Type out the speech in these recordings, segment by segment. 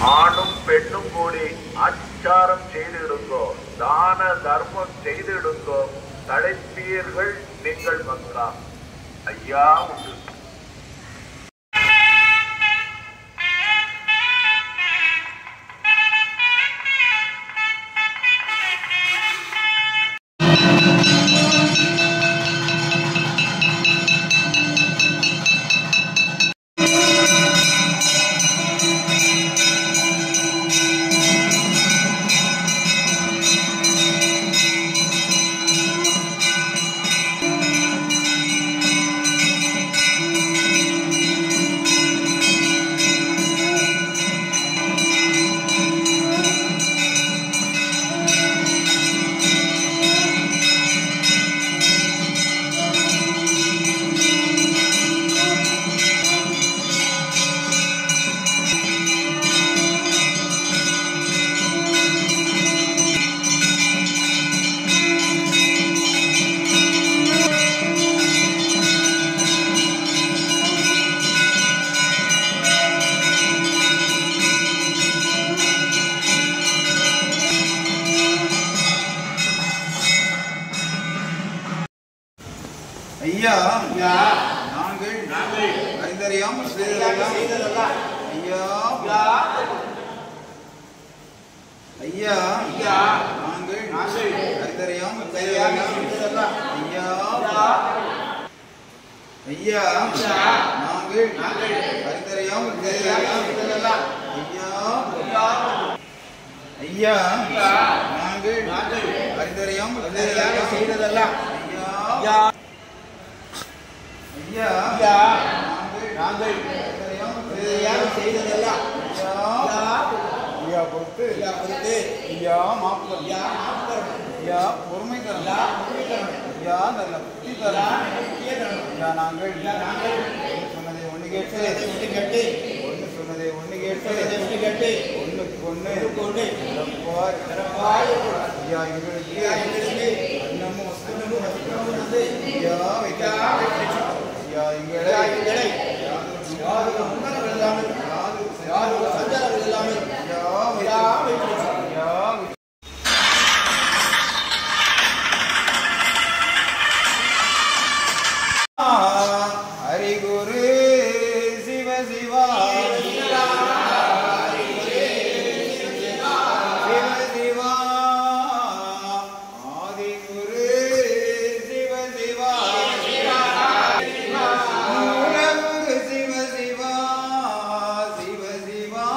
ஆணும் பெண்ணும் கூடி ஆச்சாரம் செய்திடுங்கோ, தான தர்மம் செய்திடுங்கோ, தழைப்பீர்கள் நீங்கள் மக்கா. ஐயா உண்டு. ஐயா நாங்கள் அறிந்தறியாமல் செய்ததெல்லாம் ஐயா ஐயா நாங்கள் அறிந்தறியாமல் செய்ததெல்லாம் ஐயா ஐயா நாங்கள் அறிந்தறியாமல் செய்ததெல்லாம் ஐயா ஐயா நாங்கள் அறிந்தறியாமல் செய்ததெல்லாம் ஐயா ஐயா நாங்கள் செய்ததெல்லாம் ஐயா பொறுத்து ஐயா மாப்பு ஐயா பொறுமை தரம் ஐயா நல்ல புத்தி தரம் ஐயா நாங்கள் சொன்னதை ஒன்று கேட்டு ஒன்று சொன்னதை ஒன்று கேட்டு ஒன்றுக்கு ஒன்று ஐயா எங்களுக்கு அன்னமும் ஐயா வைத்தா ஐயா எங்களை ஹரிகுரு சிவ சிவா சிவ சிவா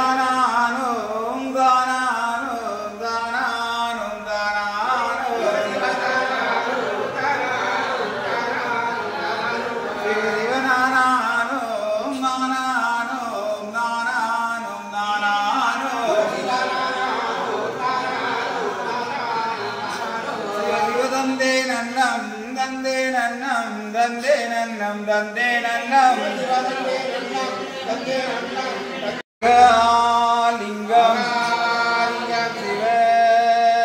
சிவதானானோம் தானானோம் தானானோம் தானானோம் சிவநானானோம் நானானோம் நானானோம் நானானோம் சிவதந்தே நன்னம் தந்தே நன்னம் தந்தே நன்னம் தந்தே நன்னம் லிங்கம் சிவலிங்கம்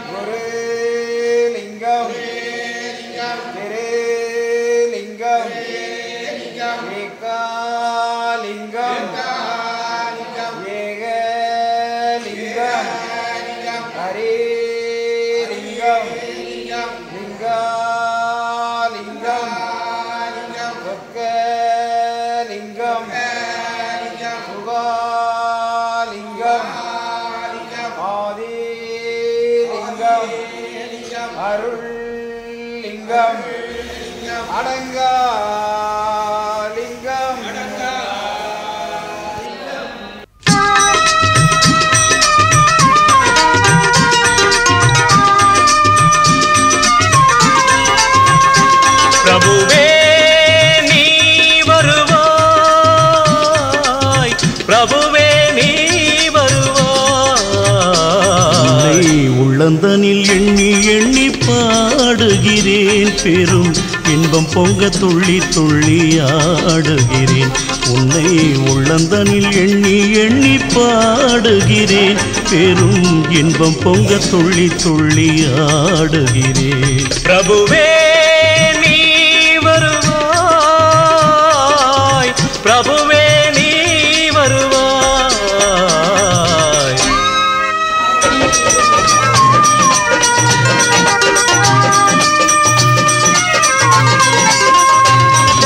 குருலிங்கம் திருலிங்கம் ஏகாலிங்கம் ஏகலிங்கம் ஹரிலிங்கம் லிங்காலிங்கம் சொக்கலிங்கம் சுகாலிங்கம் ஆதிலிங்கம் அருள்லிங்கம் அடங்காலிங்கம் பிரபுவே நீ வருவாய், பிரபுவே நீ வருவாய். உள்ளந்தனில் எண்ணி எண்ணி பாடுகிறேன், பெரும் இன்பம் பொங்க துள்ளி துள்ளி ஆடுகிறேன். உன்னை உள்ளந்தனில் எண்ணி எண்ணி பாடுகிறேன், பெரும் இன்பம் பொங்க துள்ளி துள்ளி ஆடுகிறேன். பிரபுவே நீ வருவாய், பிரபுவே நீ வருவாய்.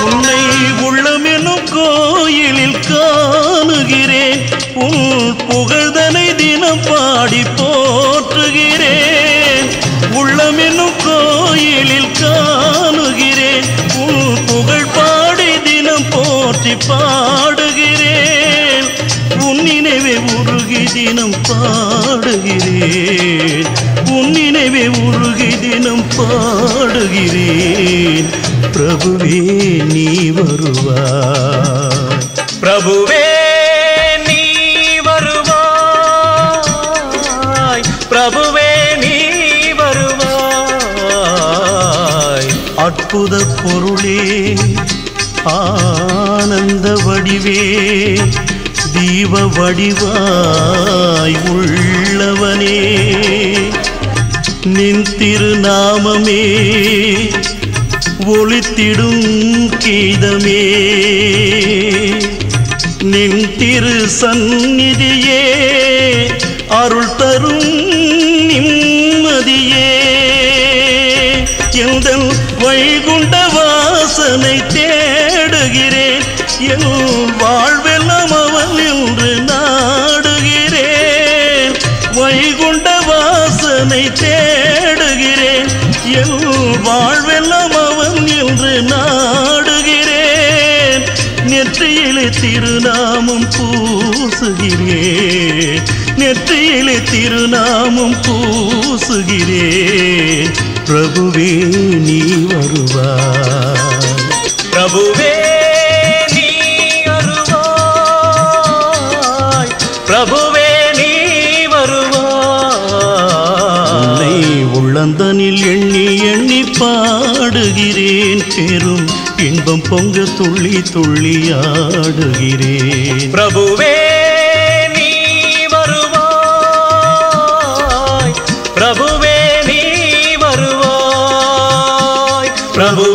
உன்னை உள்ளமெனும் கோயிலில் காணுகிறேன், உன் புகழ்தனை தினம் பாடி போற்றுகிறேன். உள்ளமெனும் கோயிலில் காணுகிறேன், உன் புகழ் பாடி தினம் போற்றி பாடுகிறேன். உன் நினைவே உருகி தினம் பாடுகிறேன், உன் நினைவே உருகி தினம் பாடுகிறேன். பிரபுவே நீ வருவாய், பிரபுவே நீ வருவாய், பிரபுவே நீ வருவாய். அற்புத பொருளே ஆனந்த வடிவே, தீப வடிவாய் உள்ளவனே, நின் திருநாமமே ஒளித்திடும் கீதமே, நின் திரு சந்நிதியே அருள் தரும் நிம்மதியே. எந்தன் வைகுண்ட வாசனை தேடுகிறேன், என் வாழ்வெல்லாம் அவன் என்று நாடுகிறேன். வைகுண்ட வாசனை தேடுகிறேன், என் வாழ்வெல்லாம் அவன் என்று நாடுகிறேன். நெற்றியிலே திருநாமம் பூசுகிறேன், நெற்றியிலே திருநாமம் பூசுகிறேன். பிரபுவே நீ வருவாய், பிரபுவே நீ வருவாய், பிரபுவே நீ வருவாய். உன்னை உள்ளந்தனில் எண்ணி எண்ணி பாடுகிறேன், பெரும் இன்பம் பொங்க துள்ளி துள்ளி ஆடுகிறேன். பிரபுவே நீ வருவாய், பிரபுவே நீ வருவாய், பிரபு